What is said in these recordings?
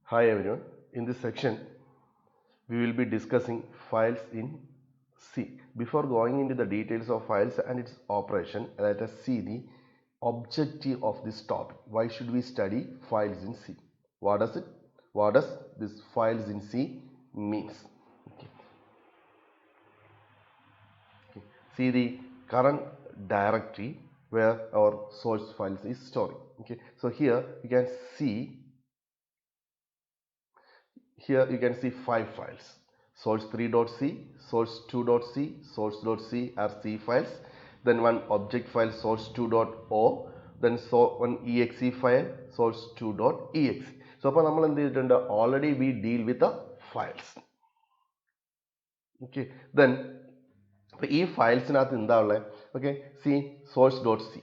Hi everyone. In this section, we will be discussing files in C. Before going into the details of files and its operation, let us see the objective of this topic. Why should we study files in C? What does it? What does this files in C means? Okay. See the current directory where our source files is storing. Okay. So here you can see. Here you can see 5 files: source3.c, source2.c, source.c are C files, then one object file source2.o, then one exe file source2.exe. So already we deal with the files. Okay, then ഈ ഫയൽസിനകത്ത് എന്താ ഉള്ളത്? Okay, C source.c.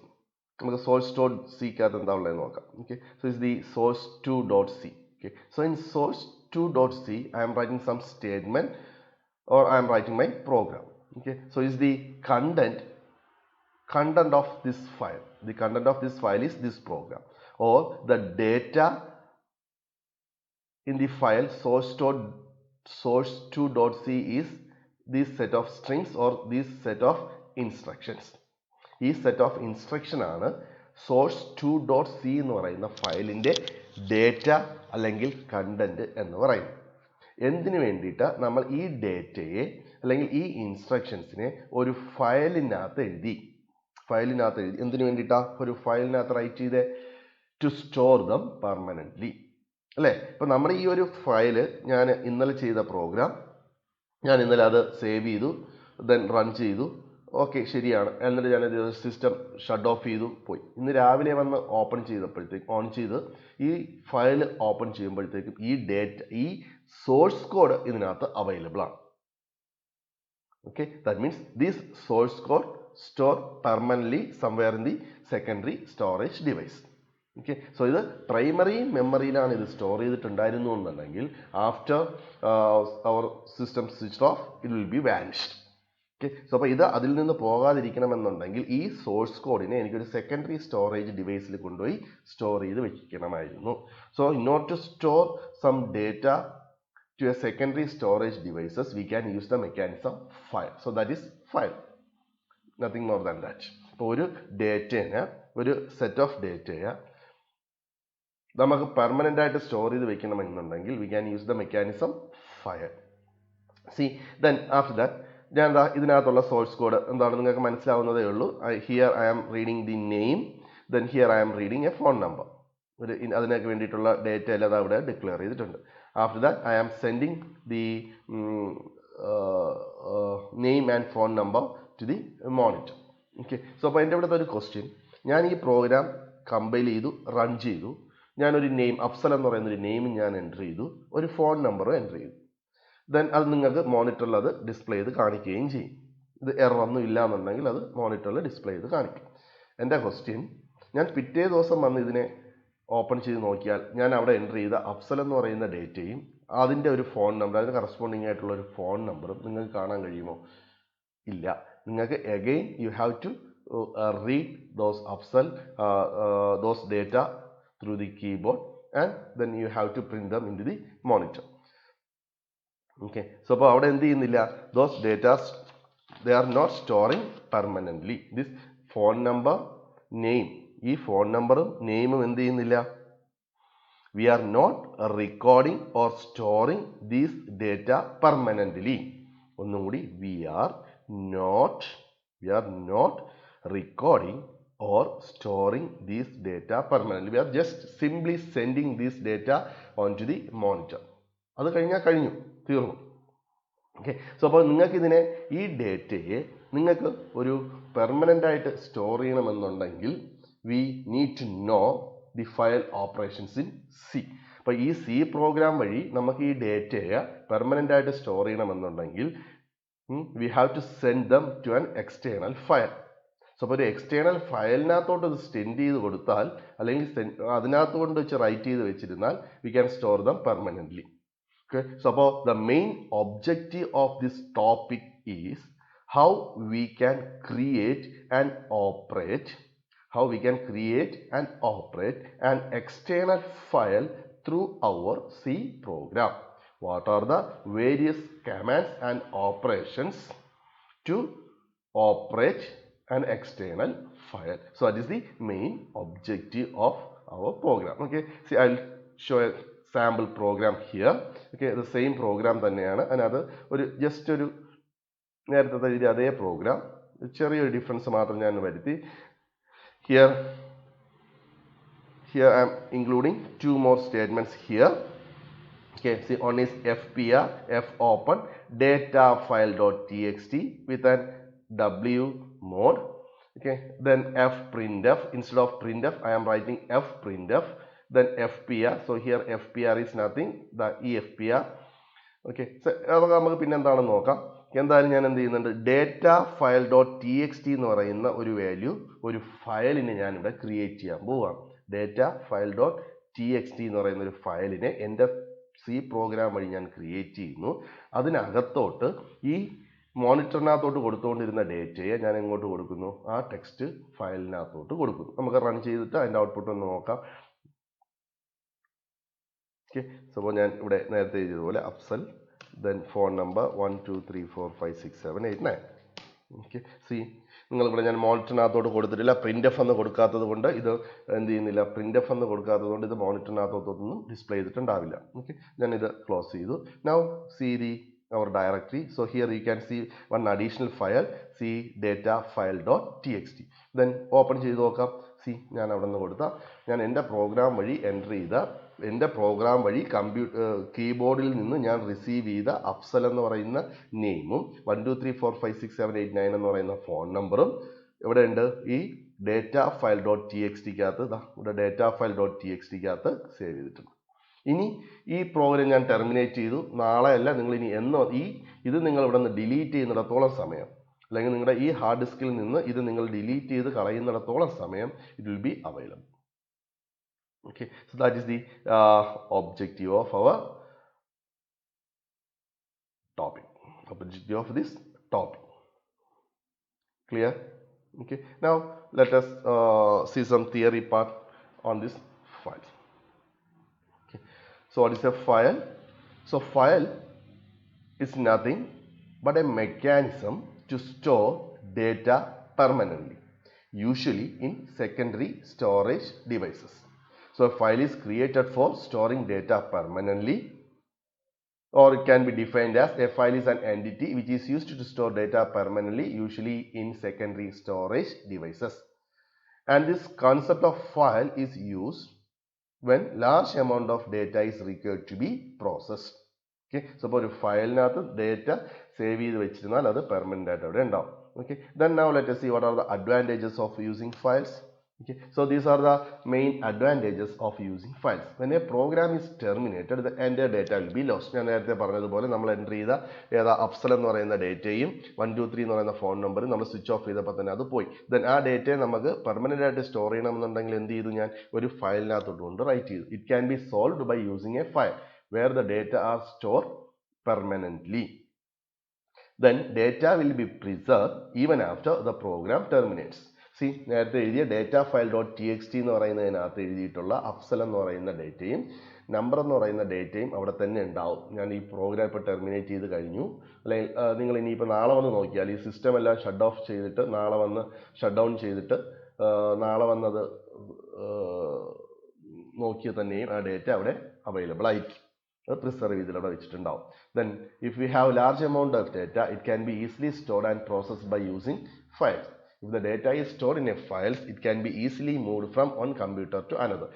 നമുക്ക് source.c-ക്കകത്ത് എന്താ ഉള്ളതെന്ന് നോക്കാം. Okay, so is the source2.c. Okay, so in source2.c I am writing some statement or I am writing my program. Okay, so is the content of this file. The content of this file is this program, or the data in the file source2.c is this set of strings or this set of instructions. ഈ set of instruction ആണ് source2.c എന്ന് പറയുന്ന ഫയലിൻ്റെ data അല്ലെങ്കിൽ content എന്ന് പറയുന്നത്. എന്തിനു വേണ്ടിയിട്ട് നമ്മൾ ഈ ഡേറ്റയെ അല്ലെങ്കിൽ ഈ ഇൻസ്ട്രക്ഷൻസിനെ ഒരു ഫയലിനകത്ത് എഴുതി എന്തിനു വേണ്ടിയിട്ടാണ് ഒരു ഫയലിനകത്ത് റൈറ്റ് ചെയ്തേ? ടു സ്റ്റോർ ദം പെർമനൻ്റ്ലി, അല്ലേ? ഇപ്പം നമ്മുടെ ഈ ഒരു ഫയല് ഞാൻ ഇന്നലെ ചെയ്ത പ്രോഗ്രാം ഞാൻ ഇന്നലെ അത് സേവ് ചെയ്തു, ദെൻ റൺ ചെയ്തു. ഓക്കെ, ശരിയാണ്. എന്നിട്ട് ഞാനത് സിസ്റ്റം ഷട്ട് ഓഫ് ചെയ്തു പോയി. ഇന്ന് രാവിലെ വന്ന് ഓപ്പൺ ചെയ്ത് ഈ ഫയൽ ഓപ്പൺ ചെയ്യുമ്പോഴത്തേക്കും ഈ ഡേറ്റ, ഈ സോഴ്സ് കോഡ് ഇതിനകത്ത് അവൈലബിൾ ആണ്. Okay, that means this source code store permanently somewhere in the secondary storage device. Okay, so ഇത് പ്രൈമറി മെമ്മറിയിലാണ് ഇത് സ്റ്റോർ ചെയ്തിട്ടുണ്ടായിരുന്നു എന്നുണ്ടെങ്കിൽ after our system switch off it will be vanished. Okay, so അപ്പോൾ ഇത് അതിൽ നിന്ന് പോകാതിരിക്കണമെന്നുണ്ടെങ്കിൽ ഈ സോഴ്സ് കോഡിനെ എനിക്കൊരു സെക്കൻഡറി സ്റ്റോറേജ് ഡിവൈസിൽ കൊണ്ടുപോയി സ്റ്റോർ ചെയ്ത് വെക്കണമായിരുന്നു. So in order to store some data to a secondary storage devices, we can use the mechanism file. So that is file, nothing more than that. ഇപ്പോൾ ഒരു ഡേറ്റയെ, ഒരു സെറ്റ് ഓഫ് ഡേറ്റയെ നമുക്ക് permanent ആയിട്ട് സ്റ്റോർ ചെയ്ത് വെക്കണമെന്നുണ്ടെങ്കിൽ we can use the mechanism file. See, then after that ഞാൻ എന്താ ഇതിനകത്തുള്ള സോഴ്സ് കോഡ് എന്താണ് നിങ്ങൾക്ക് മനസ്സിലാവുന്നതേ ഉള്ളൂ. Here I am reading the name, then here I am reading a phone number. അതിനൊക്കെ വേണ്ടിയിട്ടുള്ള ഡേറ്റ എല്ലാം അവിടെ ഡിക്ലെയർ ചെയ്തിട്ടുണ്ട്. After that I am sending the name and phone number to the monitor. Okay, so അപ്പോൾ എൻ്റെ ഇവിടുത്തെ ഒരു question, ഞാൻ ഈ പ്രോഗ്രാം കമ്പൈൽ ചെയ്തു, റൺ ചെയ്തു, ഞാനൊരു നെയിം അഫ്സൽ എന്ന് പറയുന്നൊരു നെയിം ഞാൻ എൻ്റർ ചെയ്തു, ഒരു ഫോൺ നമ്പറും എൻ്റർ ചെയ്തു. ദെൻ അത് നിങ്ങൾക്ക് മോണിറ്ററിൽ അത് ഡിസ്പ്ലേ ചെയ്ത് കാണിക്കുകയും ചെയ്യും. ഇത് എററൊന്നും ഇല്ല എന്നുണ്ടെങ്കിൽ അത് മോണിറ്ററിൽ ഡിസ്പ്ലേ ചെയ്ത് കാണിക്കും. എൻ്റെ ക്വസ്റ്റ്യൻ, ഞാൻ പിറ്റേ ദിവസം വന്ന് ഇതിനെ ഓപ്പൺ ചെയ്ത് നോക്കിയാൽ ഞാൻ അവിടെ എൻ്റർ ചെയ്ത അഫ്സൽ എന്ന് പറയുന്ന ഡേറ്റയും അതിൻ്റെ ഒരു ഫോൺ നമ്പർ, അതിന് കറസ്പോണ്ടിങ് ആയിട്ടുള്ള ഒരു ഫോൺ നമ്പറും നിങ്ങൾക്ക് കാണാൻ കഴിയുമോ? ഇല്ല. നിങ്ങൾക്ക് again you have to read those അഫ്സൽ those data through the keyboard and then you have to print them in to the monitor. Okay, so അപ്പോൾ അവിടെ എന്ത് ചെയ്യുന്നില്ല? Those datas they are not storing permanently. This phone number, name, ഈ phone നമ്പറും നെയിമും എന്ത് ചെയ്യുന്നില്ല? We are not recording or storing these data permanently. ഒന്നും കൂടി, we are not recording or storing this data permanently. We are just simply sending this data onto the monitor. അത് കഴിഞ്ഞു, തീർന്നു. ഓക്കെ, സോ അപ്പോൾ നിങ്ങൾക്ക് ഇതിനെ, ഈ ഡേറ്റയെ നിങ്ങൾക്ക് ഒരു പെർമനൻ്റ് ആയിട്ട് സ്റ്റോർ ചെയ്യണമെന്നുണ്ടെങ്കിൽ we need to know the file operations in C. അപ്പോൾ ഈ സി പ്രോഗ്രാം വഴി നമുക്ക് ഈ ഡേറ്റയെ പെർമനൻ്റ് ആയിട്ട് സ്റ്റോർ ചെയ്യണമെന്നുണ്ടെങ്കിൽ we have to send them to an external file. So അപ്പോൾ ഒരു എക്സ്റ്റേണൽ ഫയലിനകത്തോട്ട് ഇത് സെൻഡ് ചെയ്ത് കൊടുത്താൽ, അല്ലെങ്കിൽ അതിനകത്ത് കൊണ്ട് വെച്ച് റൈറ്റ് ചെയ്ത് വെച്ചിരുന്നാൽ we can store them permanently. Okay, so the main objective of this topic is how we can create and operate an external file through our C program. What are the various commands and operations to operate an external file? So that is the main objective of our program. Okay, see, I'll show a sample program here. Okay, the same program തന്നെയാണ്, അതിനകത്ത് ഒരു just ഒരു നേരത്തെ എഴുതിയ അതേ programme ചെറിയൊരു difference മാത്രം ഞാൻ വരുത്തി. Here I am including two more statements here. Okay, see, one is fpr fopen data file.txt with an w mode. Okay, then fprintf, instead of printf I am writing fprintf, then fpr. So here fpr is nothing, the efpr. Okay, so അതൊക്കെ നമുക്ക് പിന്നെ എന്താണെന്ന് നോക്കാം. എന്തായാലും ഞാൻ എന്ത് ചെയ്യുന്നുണ്ട്, data file dot T X T എന്ന് പറയുന്ന ഒരു വാല്യൂ, ഒരു ഫയലിനെ ഞാനിവിടെ ക്രിയേറ്റ് ചെയ്യാൻ പോവുകയാണ്. Data file dot T X T എന്ന് പറയുന്ന ഒരു ഫയലിനെ എൻ്റെ സി പ്രോഗ്രാം വഴി ഞാൻ ക്രിയേറ്റ് ചെയ്യുന്നു. അതിനകത്തോട്ട് ഈ മോണിറ്ററിനകത്തോട്ട് കൊടുത്തുകൊണ്ടിരുന്ന ഡേറ്റയെ ഞാൻ എങ്ങോട്ട് കൊടുക്കുന്നു, ആ ടെക്സ്റ്റ് ഫയലിനകത്തോട്ട് കൊടുക്കുന്നു. നമുക്ക് റൺ ചെയ്തിട്ട് അതിൻ്റെ ഔട്ട്പുട്ട് ഒന്ന് നോക്കാം. ഓക്കെ, സോ ഞാൻ ഇവിടെ നേരത്തെ എഴുതിയതുപോലെ Afzal, then phone number 12345678 okay. See, നിങ്ങളിവിടെ ഞാൻ മോണിറ്ററിനകത്തോട്ട് കൊടുത്തിട്ടില്ല, പ്രിന്റ് എഫ് എന്ന് കൊടുക്കാത്തത് കൊണ്ട് ഇത് എന്ത് ചെയ്യുന്നില്ല, പ്രിന്റ് എഫ് എന്ന് കൊടുക്കാത്തത് കൊണ്ട് ഇത് മോണിറ്ററിനകത്തോട്ടൊന്നും ഡിസ്പ്ലേ ചെയ്തിട്ടുണ്ടാവില്ല. ഓക്കെ, ഞാനിത് ക്ലോസ് ചെയ്തു. Now see the our directory. So here you can see one additional file, c data file.txt. then open ചെയ്ത് നോക്കാം. സി, ഞാൻ അവിടെ നിന്ന് കൊടുത്ത, ഞാൻ എൻ്റെ പ്രോഗ്രാം വഴി എൻ്റർ ചെയ്ത, എൻ്റെ പ്രോഗ്രാം വഴി കീബോർഡിൽ നിന്ന് ഞാൻ റിസീവ് ചെയ്ത അഫ്സൽ എന്ന് പറയുന്ന നെയിമും 12345678 എന്ന് പറയുന്ന ഫോൺ നമ്പറും ഇവിടെ ഉണ്ട്. ഈ data file dot T X ടിക്കകത്ത്, ഇവിടെ data file dot T X ടിക്കകത്ത് സേവ് ചെയ്തിട്ടുണ്ട്. ഇനി ഈ പ്രോഗ്രാം ഞാൻ ടെർമിനേറ്റ് ചെയ്തു. നാളെ അല്ല, നിങ്ങൾ ഇനി എന്നോ ഇത് നിങ്ങൾ ഇവിടെ നിന്ന് ഡിലീറ്റ് ചെയ്യുന്നിടത്തോളം സമയം, അല്ലെങ്കിൽ നിങ്ങളുടെ ഈ ഹാർഡ് ഡിസ്കിൽ നിന്ന് ഇത് നിങ്ങൾ ഡിലീറ്റ് ചെയ്ത് കളയുന്നിടത്തോളം സമയം it will be available. Okay, so that is the objective of our topic, objective of this topic. Clear? Okay, now let us see some theory part on this file. Okay, so what is a file? So file is nothing but a mechanism to store data permanently, usually in secondary storage devices. So a file is created for storing data permanently, or it can be defined as a file is an entity which is used to store data permanently, usually in secondary storage devices. And this concept of file is used when large amount of data is required to be processed. Okay, so for a file nathu data save ചെയ്ത് വെച്ചിരുന്നാൽ അത് permanent ആയിട്ട് അവിടെ ഉണ്ടാവും. Okay, then now let us see what are the advantages of using files. Okay, so these are the main advantages of using files. When a program is terminated, the entire data will be lost. ഞാൻ നേരത്തെ പറഞ്ഞതുപോലെ നമ്മൾ enter ചെയ്ത ഏതാ അഫ്സൽ എന്ന് പറയുന്ന ഡേറ്റയും 123 എന്ന് പറയുന്ന ഫോൺ നമ്പറും നമ്മൾ സ്വിച്ച് ഓഫ് ചെയ്തപ്പോൾ തന്നെ അത് പോയി. ദെൻ ആ ഡേറ്റയെ നമുക്ക് പെർമനന്റ് ആയിട്ട് സ്റ്റോർ ചെയ്യണമെന്നുണ്ടെങ്കിൽ എന്ത് ചെയ്തു, ഞാൻ ഒരു ഫയലിനകത്തോട്ട് കൊണ്ട് റൈറ്റ് ചെയ്തു. It can be solved by using a file where the data are store permanently. Then data will be preserved even after the program terminates. C, നേരത്തെ എഴുതിയ data file dot T X T എന്ന് പറയുന്നതിനകത്ത് എഴുതിയിട്ടുള്ള അഫ്സൽ എന്ന് പറയുന്ന ഡേറ്റയും number എന്ന് പറയുന്ന ഡേറ്റയും അവിടെ തന്നെ ഉണ്ടാവും. ഞാൻ ഈ പ്രോഗ്രാം ഇപ്പോൾ ടെർമിനേറ്റ് ചെയ്ത് കഴിഞ്ഞു, അല്ലെങ്കിൽ നിങ്ങൾ ഇനിയിപ്പോൾ നാളെ വന്ന് നോക്കിയാൽ ഈ സിസ്റ്റം എല്ലാം ഷട്ട് ഓഫ് ചെയ്തിട്ട് നാളെ വന്ന് ഷട്ട് ഡൗൺ ചെയ്തിട്ട് നാളെ വന്നത് നോക്കിയാൽ തന്നെയും ആ ഡേറ്റ അവിടെ അവൈലബിൾ ആയിരിക്കും, അത് പ്രിസർവ് ചെയ്തിട്ട് അവിടെ വെച്ചിട്ടുണ്ടാവും. Then if you have large amount of data it can be easily stored and processed by using files. If the data is stored in a files, it can be easily moved from one computer to another.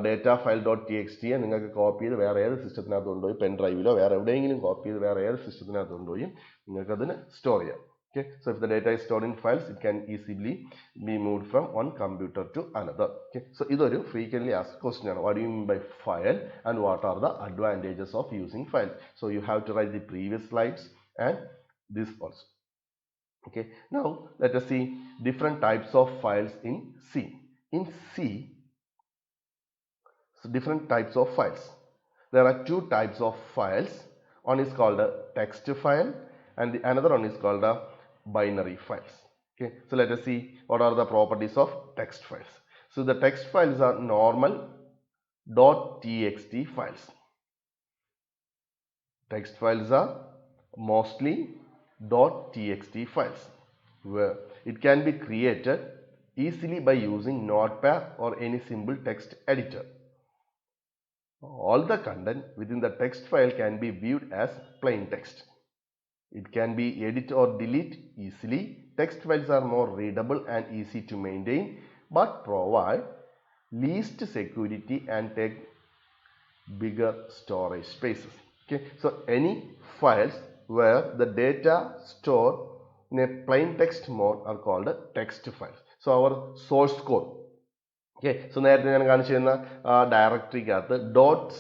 Data file.txt നിങ്ങൾക്ക് copy ചെയ്ത് വേറെ ഏത് സിസ്റ്റത്തിനകത്ത് കൊണ്ടുപോയി, pen ഡ്രൈവിലോ വേറെ എവിടെയെങ്കിലും copy ചെയ്ത് വേറെ ഏത് സിസ്റ്റത്തിനകത്ത് കൊണ്ടുപോയി നിങ്ങൾക്ക് അതിന് സ്റ്റോർ ചെയ്യാം. Okay, so if the data is stored in files, it can easily be moved from one computer to another. Okay, so ഇതൊരു frequently asked question ആണ്. What do you mean by file and what are the advantages of using files? So you have to write the previous slides and this also. Okay, now let us see different types of files in C. In C, so different types of files. There are two types of files. One is called a text file and the another one is called a binary files. Okay, so let us see what are the properties of text files. So the text files are normal .txt files. Text files are mostly .txt files, where it can be created easily by using Notepad or any simple text editor. All the content within the text file can be viewed as plain text. It can be edited or deleted easily. Text files are more readable and easy to maintain, but provide least security and take bigger storage spaces. Okay, so any files where the data stored in a plain text mode are called text files. So our source code. Okay, so നേരത്തെ ഞാൻ കാണിച്ചു തന്ന ഡയറക്ടറിക്കകത്ത്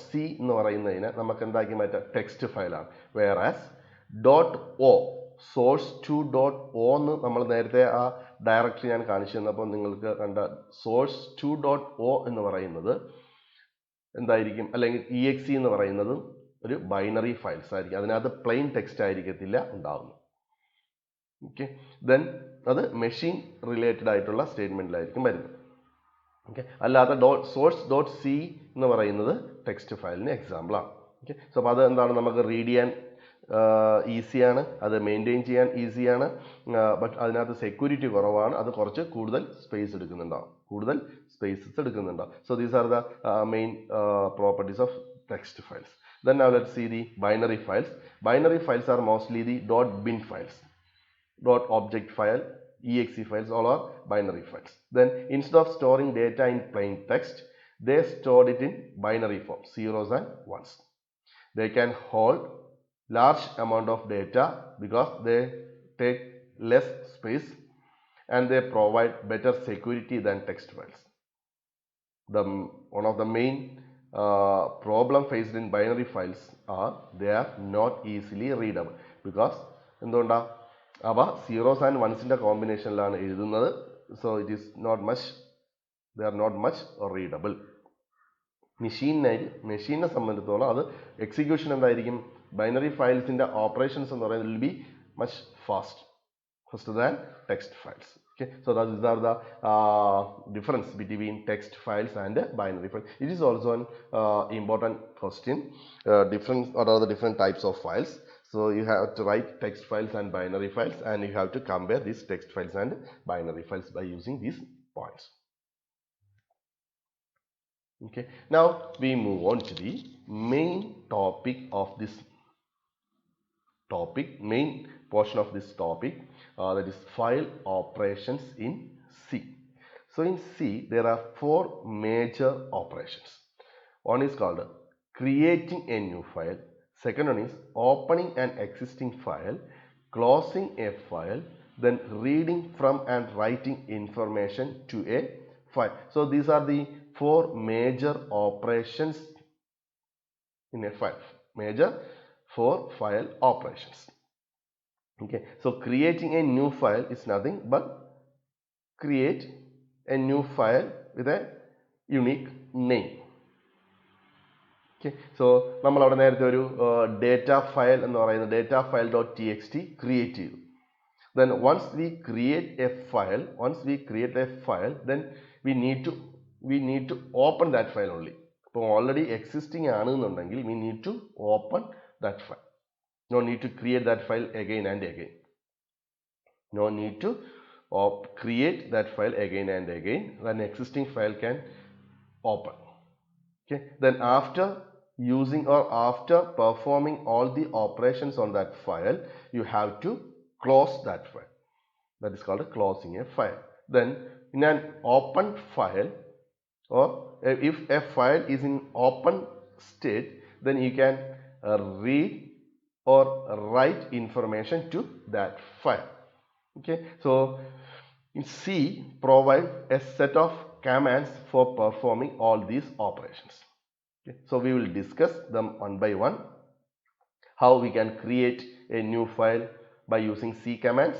.c എന്ന് പറയുന്നതിന് നമുക്ക് എന്താക്കി മാറ്റാം, text ഫയലാണ്. വേറാസ് .o സോഴ്സ് 2.o എന്ന് നമ്മൾ നേരത്തെ ആ ഡയറക്ടറി ഞാൻ കാണിച്ചു തന്നപ്പോൾ നിങ്ങൾക്ക് കണ്ട സോഴ്സ് 2.o എന്ന് പറയുന്നത് എന്തായിരിക്കും, അല്ലെങ്കിൽ exe എന്ന് പറയുന്നത് ഒരു ബൈനറി ഫയൽസ് ആയിരിക്കും. അതിനകത്ത് പ്ലെയിൻ ടെക്സ്റ്റ് ആയിരിക്കത്തില്ല ഉണ്ടാവുന്നത്. ഓക്കെ, ദെൻ അത് മെഷീൻ റിലേറ്റഡ് ആയിട്ടുള്ള സ്റ്റേറ്റ്മെന്റിലായിരിക്കും വരുന്നത്. ഓക്കെ, അല്ലാതെ source.c എന്ന് പറയുന്നത് ടെക്സ്റ്റ് ഫയലിന് എക്സാമ്പിളാണ്. ഓക്കെ, സോ അപ്പോൾ അത് എന്താണ്, നമുക്ക് റീഡ് ചെയ്യാൻ ഈസിയാണ്, അത് മെയിൻറ്റെയിൻ ചെയ്യാൻ ഈസിയാണ്, ബട്ട് അതിനകത്ത് സെക്യൂരിറ്റി കുറവാണ്, അത് കുറച്ച് കൂടുതൽ സ്പേസ് എടുക്കുന്നുണ്ടാവും, കൂടുതൽ സ്പേസസ് എടുക്കുന്നുണ്ടാവും. So these are the main properties of text files. Then now let's see the binary files. Binary files are mostly the .bin files, .object file, exe files, all are binary files. Then instead of storing data in plain text, they stored it in binary form, zeros and ones. They can hold large amount of data because they take less space and they provide better security than text files. One of the main problem faced in binary files are they are not easily readable because എന്തുകൊണ്ടാ, അവ zeros and വൺസിൻ്റെ കോമ്പിനേഷനിലാണ് എഴുതുന്നത്. So it is not much, they are not much readable. മെഷീനെ സംബന്ധിച്ചിടത്തോളം അത് execution എന്തായിരിക്കും, binary ഫയൽസിൻ്റെ ഓപ്പറേഷൻസ് എന്ന് പറയുന്നത് will be much faster than text files. Okay, so these are the difference between text files and binary files. It is also an important question. What are the different types of files? So you have to write text files and binary files, and you have to compare these text files and binary files by using these points. Okay, now we move on to the main topic of this main portion of this topic, that is file operations in C. So in C there are 4 major operations. One is called creating a new file. Second one is opening an existing file, closing a file, then reading from and writing information to a file. So these are the 4 major operations in a file. Major 4 file operations. Okay, so creating a new file is nothing but create a new file with a unique name. Okay, so നമ്മൾ അവിടെ നേരത്തെ ഒരു data file എന്ന് പറയുന്ന data file.txt create ചെയ്തു. Then once we create a file, then we need to open that file only. ഇപ്പോൾ already existing ആണെന്നുണ്ടെങ്കിൽ we need to open that file. No need to create that file again and again. No need to create that file again and again. An existing file can open. Okay. Then after using or after performing all the operations on that file, you have to close that file. That is called closing a file. Then in an open file, or if a file is in open state, then you can read or write information to that file. Okay, so in C provide a set of commands for performing all these operations. Okay, so we will discuss them one by one. How we can create a new file by using C commands,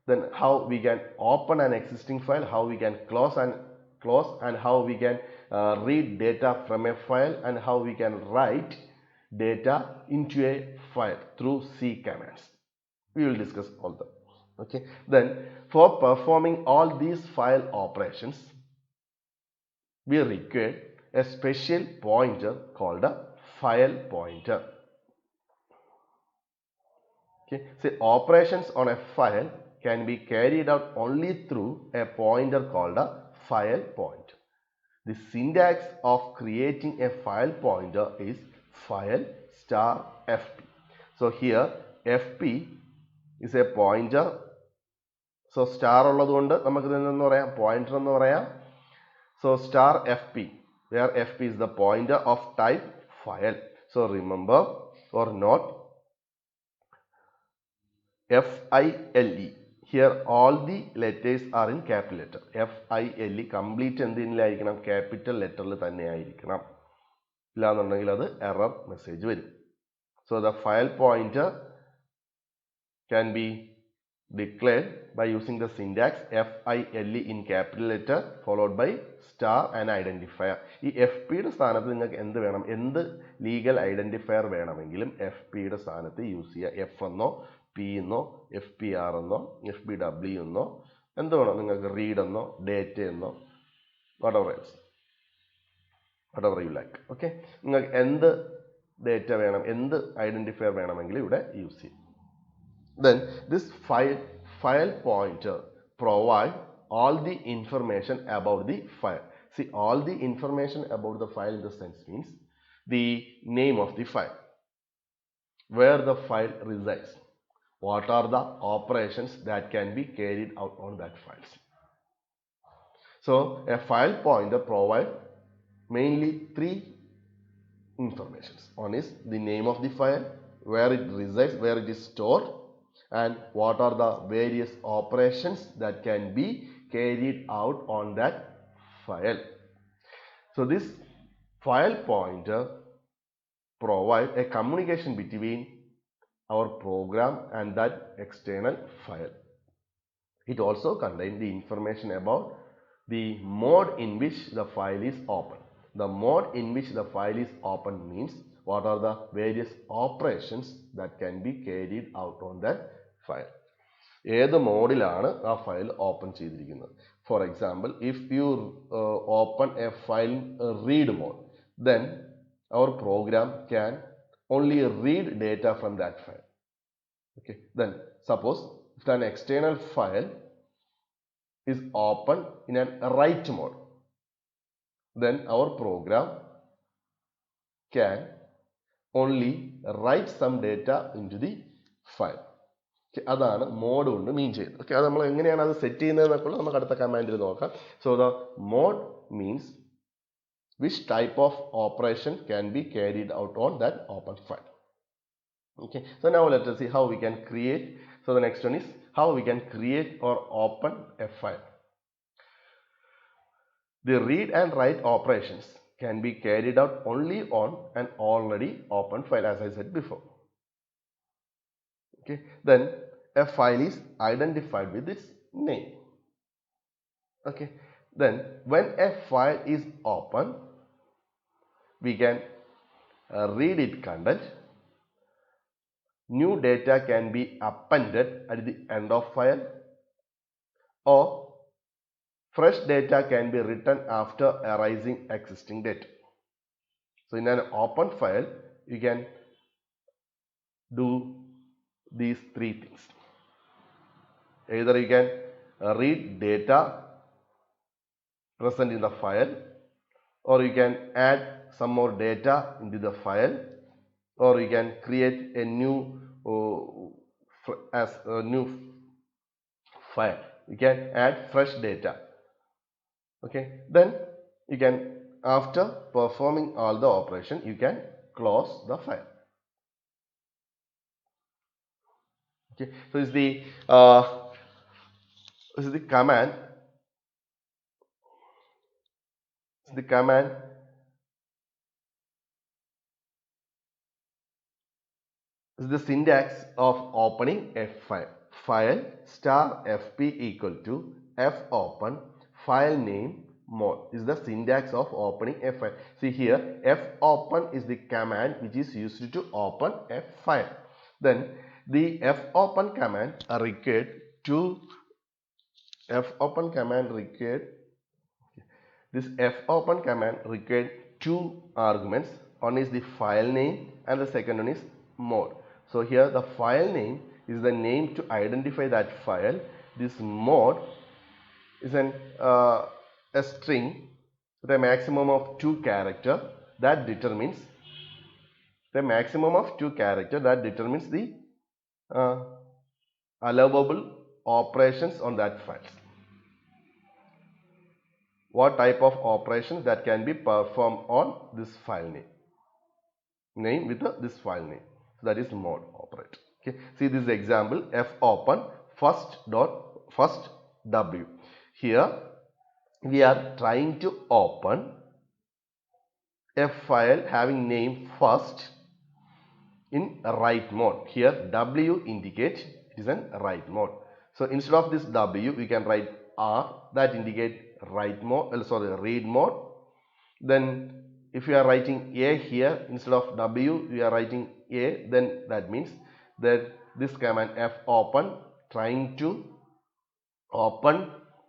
then how we can open an existing file, how we can close and how we can read data from a file, and how we can write data into a file through C commands. We will discuss all that. Okay, then for performing all these file operations, we require a special pointer called a file pointer. Okay, so operations on a file can be carried out only through a pointer called a file pointer. The syntax of creating a file pointer is file star fp. So here fp is a pointer. So star ഉള്ളതുകൊണ്ട് നമുക്ക് ഇതിനെന്ന് പറയാം pointer എന്ന് പറയാം. So star fp, where fp is the pointer of type file. So remember or note FILE. Here all the letters are in capital letter. FILE complete എന്തിലായിരിക്കണം? Capital letterൽ തന്നെ ആയിരിക്കണം. ഇല്ലാന്നുണ്ടെങ്കിൽ അത് error message വരും. So the file pointer can be declared by using the syntax FILE in capital letter followed by star and identifier. ഈ FPയുടെ സ്ഥാനത്ത് നിങ്ങൾക്ക് എന്ത് വേണം? എന്ത് ലീഗൽ ഐഡന്റിഫയർ വേണമെങ്കിലും FPയുടെ സ്ഥാനത്ത് യൂസ് ചെയ്യുക. F എന്നോ P എന്നോ FPR എന്നോ FBW എന്നോ എന്ത് വേണം നിങ്ങൾക്ക്? റീഡ് എന്നോ ഡേറ്റ എന്നോ whatever you like. ഓക്കെ, നിങ്ങൾക്ക് എന്ത് ഡേറ്റ വേണം, എന്ത് ഐഡന്റിഫയർ വേണമെങ്കിലും ഇവിടെ യൂസ് ചെയ്യും. Then this file pointer provide all the information about the file. See, all the information about the file in the sense means the name of the file, where the file resides, what are the operations that can be carried out on that file. So a file pointer provide mainly three informations. One is the name of the file, where it resides, where it is stored, and what are the various operations that can be carried out on that file. So this file pointer provide a communication between our program and that external file. It also contains the information about the mode in which the file is open. The mode in which the file is open means what are the various operations that can be carried out on that file. ഏത് മോഡിലാണ് ആ file open ചെയ്തിരിക്കുന്നത്? For example, if you open a file read mode, then our program can only read data from that file. Okay, then suppose if an external file is open in a write mode, then our program can only write some data into the file. അതാണ് mode കൊണ്ട് മീൻ ചെയ്യുന്നത്. Okay, അത് നമ്മൾ എങ്ങനെയാണ് അത് set ചെയ്യുന്നതെന്നൊക്കെ നമുക്ക് അടുത്ത കമാൻഡിൽ നോക്കാം. So the mode means which type of operation can be carried out on that open file. Okay, so now let us see how we can create. So the next one is how we can create or open a file. The read and write operations can be carried out only on an already open file, as I said before. Okay, then a file is identified with its name. Okay, then when a file is open, we can read its content. New data can be appended at the end of file, or fresh data can be written after erasing existing data. So in an open file, you can do these three things. Either you can read data present in the file, or you can add some more data into the file, or you can create a new file. You can add fresh data. Okay, then you can, after performing all the operation, you can close the file. Okay, so this is the command. The command is the syntax of opening a file. File star fp equal to fopen file name mode is the syntax of opening a file. See here, fopen is the command which is used to open a file. Then the fopen command required two fopen command required two arguments. One is the file name and the second one is mode. So here the file name is the name to identify that file. This mode is a string with a maximum of 2 characters that determines the allowable operations on that file. What type of operations that can be performed on this file name with this file name. So that is mode operator. Okay. See this example, fopen first w. Here we are trying to open a file having name first in write mode. Here w indicates it is in write mode. So instead of this w we can write r that indicate write mode, read mode. Then if you are writing a here instead of w we are writing a, then that means that this command fopen trying to open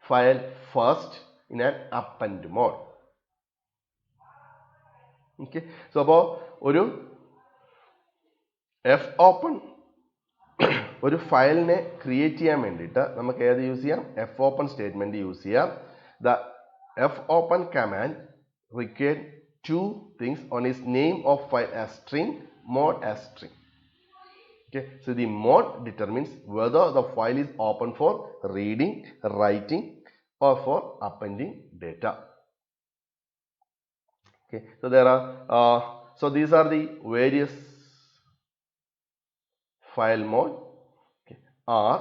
file first in an append mode. Okay. So അപ്പോൾ ഒരു fopen ഒരു ഫയലിനെ create ചെയ്യാൻ വേണ്ടിയിട്ട് നമുക്ക് ഏത് use ചെയ്യാം? fopen statement use ചെയ്യാം. The fopen command require two things. One is name of file as string, mode as string. Okay, so the mode determines whether the file is open for reading, writing or for appending data. Okay, so there are so these are the various file mode. Okay. R,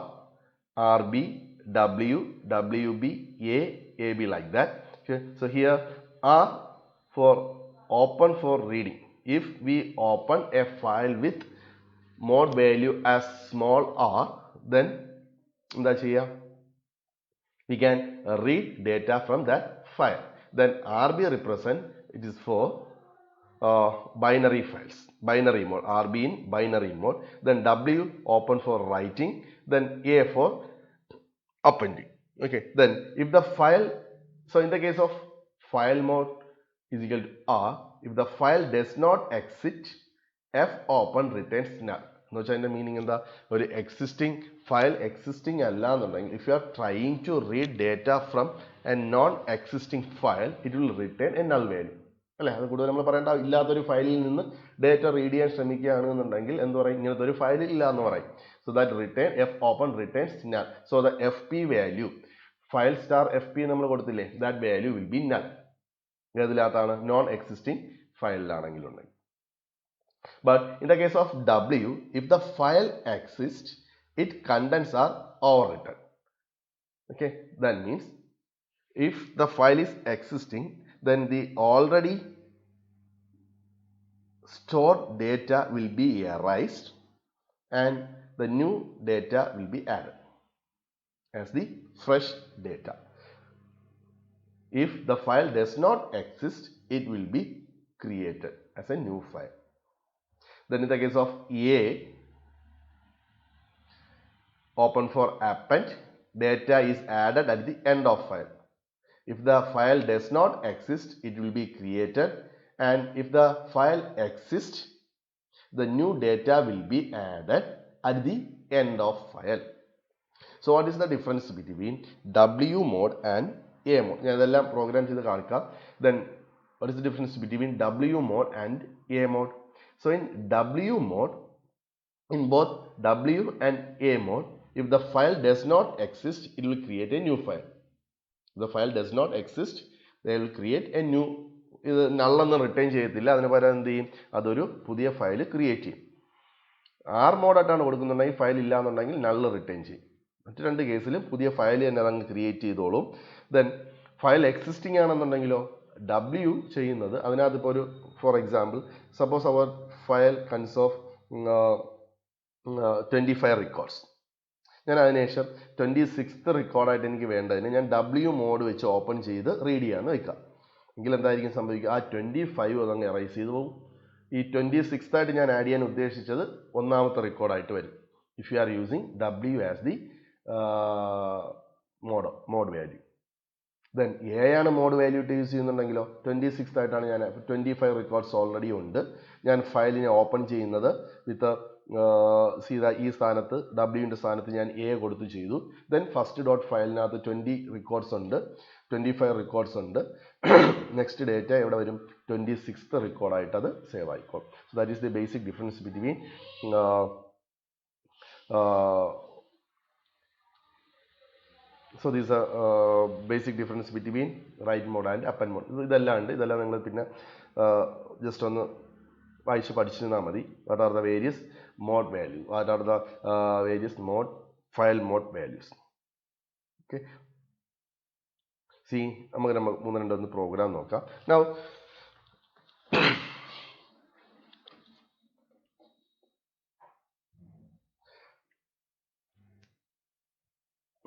RB, W, WB, A, AB like that. Okay. So here R for open for reading. If we open a file with mode value as small r, then we can read data from that file. Then RB represent it is for binary files, binary mode, RB in binary mode. Then W open for writing, then A for appending. Okay, then if the file, so in the case of file mode is equal to R, if the file does not exist, fopen returns null. എന്ന് വെച്ചാൽ അതിൻ്റെ meaning എന്താ? ഒരു existing file existing അല്ല എന്നുണ്ടെങ്കിൽ if you are trying to read data from a non existing file it will return a null value അല്ലേ? അത് കൂടുതൽ നമ്മൾ പറയേണ്ട. ഇല്ലാത്തൊരു ഫയലിൽ നിന്ന് ഡേറ്റ റീഡ് ചെയ്യാൻ ശ്രമിക്കുകയാണെന്നുണ്ടെങ്കിൽ എന്ത് പറയും? ഇങ്ങനത്തെ ഒരു ഫയൽ ഇല്ല എന്ന് പറയും. So that return fopen returns null. So the fp value file star fp നമ്മൾ കൊടുത്തില്ലേ, that value will be null. ഏതില്ലാത്താണ്? നോൺ എക്സിസ്റ്റിംഗ് ഫയലിലാണെങ്കിലുണ്ടെങ്കിൽ. But in the case of W, if the file exists, its contents are overwritten. Okay, that means if the file is existing, then the already stored data will be erased and the new data will be added as the fresh data. If the file does not exist, it will be created as a new file. Then in the case of A, open for append, data is added at the end of file. If the file does not exist, it will be created, and if the file exists, the new data will be added at the end of file. So what is the difference between W mode and A mode? ഞാൻ ഇതെല്ലാം programme ചെയ്ത് കാണിക്കാം. Then what is the difference between W mode and A mode? So in W mode, in both W and A mode, if the file does not exist, it will create a new file. If the file does not exist, they will create a new. ഇത് നള്ളൊന്നും return ചെയ്യത്തില്ല, അതിന് പകരം എന്ത് ചെയ്യും? അതൊരു പുതിയ file create ചെയ്യും. R മോഡായിട്ടാണ് കൊടുക്കുന്നുണ്ടെങ്കിൽ file ഇല്ല എന്നുണ്ടെങ്കിൽ നള്ള് റിട്ടേൺ ചെയ്യും. മറ്റു രണ്ട് കേസിലും പുതിയ ഫയൽ തന്നെ അതങ്ങ് ക്രിയേറ്റ് ചെയ്തോളും. ദെൻ ഫയൽ എക്സിസ്റ്റിംഗ് ആണെന്നുണ്ടെങ്കിലോ W ചെയ്യുന്നത് അതിനകത്ത് ഇപ്പോൾ ഒരു for example suppose our file consists of 25 records. ഞാൻ അതിനുശേഷം 26th റെക്കോർഡായിട്ട് എനിക്ക് വേണ്ടതിന് ഞാൻ W മോഡ് വെച്ച് ഓപ്പൺ ചെയ്ത് റീഡ് ചെയ്യാമെന്ന് വെക്കാം. എങ്കിൽ എന്തായിരിക്കും സംഭവിക്കുക? ആ 25 അതങ്ങ് എറൈസ് ചെയ്ത് പോകും. ഈ 26th ആയിട്ട് ഞാൻ ആഡ് ചെയ്യാൻ ഉദ്ദേശിച്ചത് ഒന്നാമത്തെ റെക്കോർഡായിട്ട് വരും. If you are using W as the mode value. Then A ആണ് മോഡ് വാല്യൂ യൂസ് ചെയ്യുന്നുണ്ടെങ്കിലോ 26th ആയിട്ടാണ് ഞാൻ 25 റെക്കോർഡ്സ് ഓൾറെഡി ഉണ്ട്. ഞാൻ ഫയലിനെ ഓപ്പൺ ചെയ്യുന്നത് വിത്ത് ഈ സ്ഥാനത്ത് ഡബ്ല്യുവിൻ്റെ സ്ഥാനത്ത് ഞാൻ എ കൊടുത്തു ചെയ്തു. ദെൻ ഫസ്റ്റ് ഡോട്ട് ഫയലിനകത്ത് 20 റെക്കോർഡ്സ് ഉണ്ട്, 25 റെക്കോർഡ്സ് ഉണ്ട്. നെക്സ്റ്റ് ഡേറ്റ എവിടെ വരും? 26th റെക്കോർഡായിട്ട് അത് സേവ് ആയിക്കോളും. So that is the basic difference between So this is a basic difference between write mode and append mode. ഇതെല്ലാം ഉണ്ട്. ഇതെല്ലാം നിങ്ങൾ പിന്നെ ജസ്റ്റ് ഒന്ന് വായിച്ച് പഠിച്ചിരുന്നാൽ മതി. What are the various mode values? What are the various file mode values? Okay. See, നമുക്ക് മൂന്ന് പ്രോഗ്രാം നോക്കാം. Now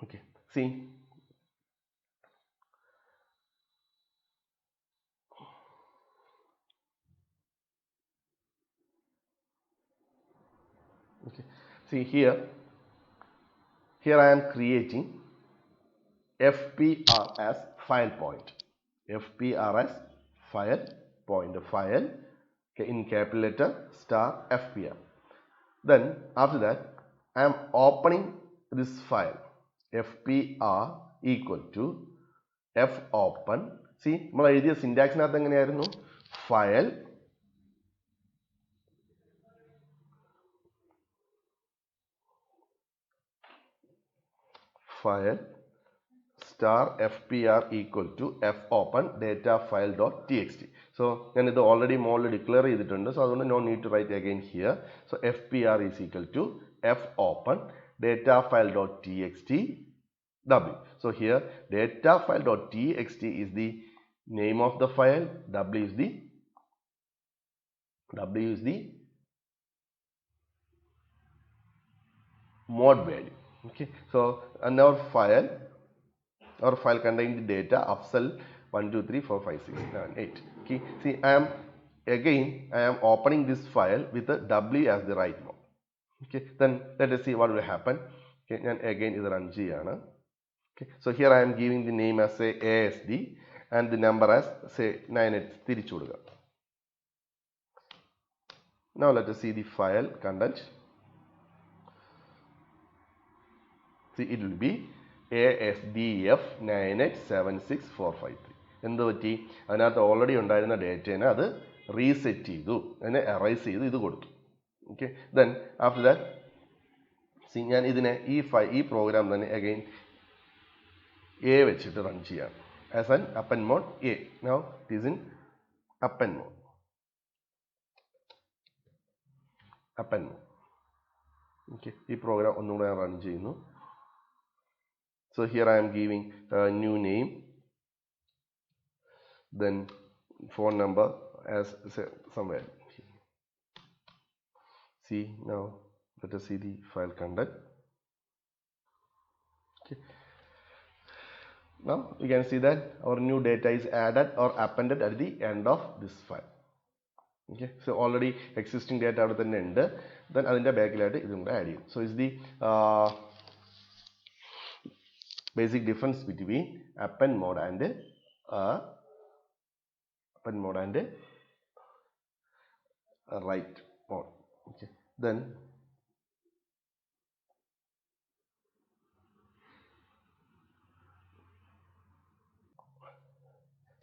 okay. See, okay. See here I am creating FPR as file point. FPR as file point. File, okay, in capital letter star FPR. Then after that I am opening this file. FPR equal to F open. See, നമ്മൾ എഴുതിയ സിൻടാക്സിനകത്ത് എങ്ങനെയായിരുന്നു? File star FPR equal to F open data file dot txt. So ഞാൻ ഇത് already മോളിൽ declare ചെയ്തിട്ടുണ്ട്. So അതുകൊണ്ട് no need to write again here. So FPR is equal to F open data file dot txt W. So here data file dot txt is the name of the file. W is the mode value. Okay. So and our file contains the data Afzal 1 2 3 4 5 6 7 8. Okay. See, I am opening this file with the W as the write mode. Okay. Then let us see what will happen. Okay. And again is run cheyana. Okay. So here I am giving the name as say ASD and the number as say 9 തിരിച്ചു കൊടുക്കുക. Now let us see the file content. See, it will be ASDF 9876453. എന്ത് പറ്റി? അതിനകത്ത് already ഉണ്ടായിരുന്ന ഡേറ്റേനെ അത് reset ചെയ്തു, അതിനെ arise ചെയ്ത് ഇത് കൊടുത്തു. Okay. Then after that see ഞാൻ ഇതിനെ ഈ പ്രോഗ്രാം തന്നെ അഗൈൻ എ വെച്ചിട്ട് റൺ ചെയ്യാം as an append mode A. Now it is in append mode. Okay. ഈ പ്രോഗ്രാം ഒന്നുകൂടെ ഞാൻ റൺ ചെയ്യുന്നു. So here I am giving a new name, then phone number as somewhere. See, now let us see the file content. Okay. Now you can see that our new data is added or appended at the end of this file. Okay. So already existing data അവിടെ തന്നെ ഉണ്ട്. Then അതിൻ്റെ ബാക്കിലായിട്ട് ഇതും കൂടെ add ചെയ്യും. So is the basic difference between append mode and write mode. Okay. Then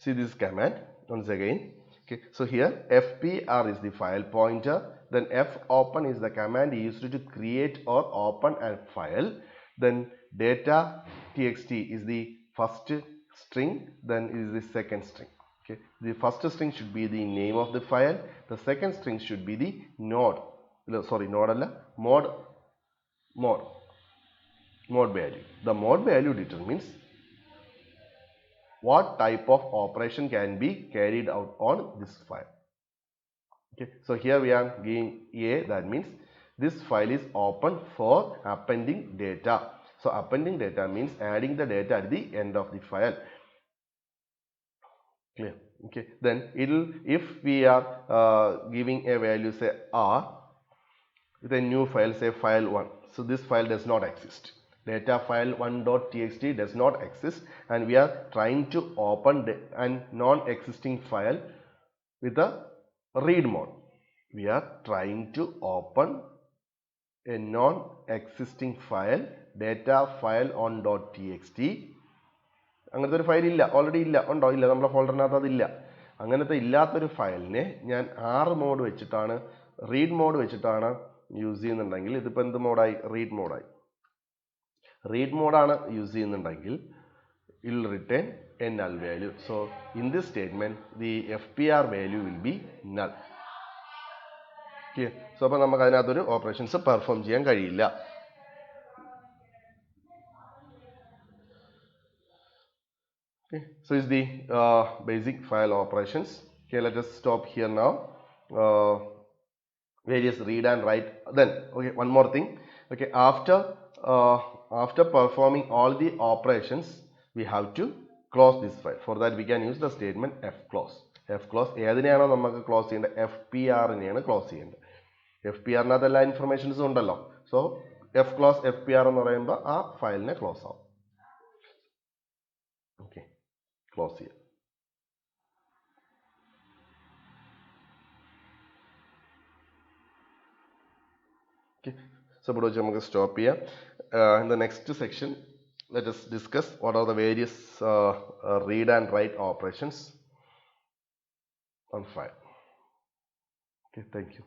see this command once again. Okay. So here FPR is the file pointer. Then F open is the command used to create or open a file. Then data txt is the first string, then is the second string. Okay. The first string should be the name of the file. The second string should be the mode value. The mode value determines what type of operation can be carried out on this file. Okay. So here we are giving A, that means this file is open for appending data. So appending data means adding the data at the end of the file. Clear? Okay. Then if we are giving a value say R with a new file say file 1. So this file does not exist. Data file 1.txt does not exist, and we are trying to open a non-existing file with a read mode. We are trying to open a non-existing file, data file on .txt. അങ്ങനത്തെ ഒരു file ഇല്ല, already ഇല്ല, ഉണ്ടോ? ഇല്ല, നമ്മുടെ ഫോൾഡറിനകത്ത് അതില്ല. അങ്ങനത്തെ ഇല്ലാത്തൊരു ഫയലിനെ ഞാൻ മോഡ് വെച്ചിട്ടാണ്, റീഡ് മോഡ് വെച്ചിട്ടാണ് യൂസ് ചെയ്യുന്നുണ്ടെങ്കിൽ, ഇതിപ്പോൾ എന്ത് മോഡായി? റീഡ് മോഡായി. റീഡ് മോഡാണ് യൂസ് ചെയ്യുന്നുണ്ടെങ്കിൽ it will return a null value. So in this statement the FPR value will be null. Okay. So അപ്പോൾ നമുക്ക് അതിനകത്തൊരു ഓപ്പറേഷൻസ് പെർഫോം ചെയ്യാൻ കഴിയില്ല. Okay. So is the basic file operations. Okay, let us stop here now. Various read and write. Then okay, one more thing. Okay, after performing all the operations, we have to close this file. For that we can use the statement fclose. fclose ഏതിനെയാണോ നമുക്ക് close ചെയ്യേണ്ടത്? FPR-നെയാണ് close ചെയ്യേണ്ടത്. FPR-നകത്ത് എല്ലാ ഇൻഫർമേഷൻസും ഉണ്ടല്ലോ. So fclose FPR എന്ന് പറയുമ്പോൾ ആ ഫയലിനെ close ആവും. ഓക്കെ, ക്ലോസ് ചെയ്യാം. Okay. So ഇവിടെ വെച്ച് നമുക്ക് സ്റ്റോപ്പ് ചെയ്യാം. In the next section, let us discuss what are the various read and write operations on file. Okay, thank you.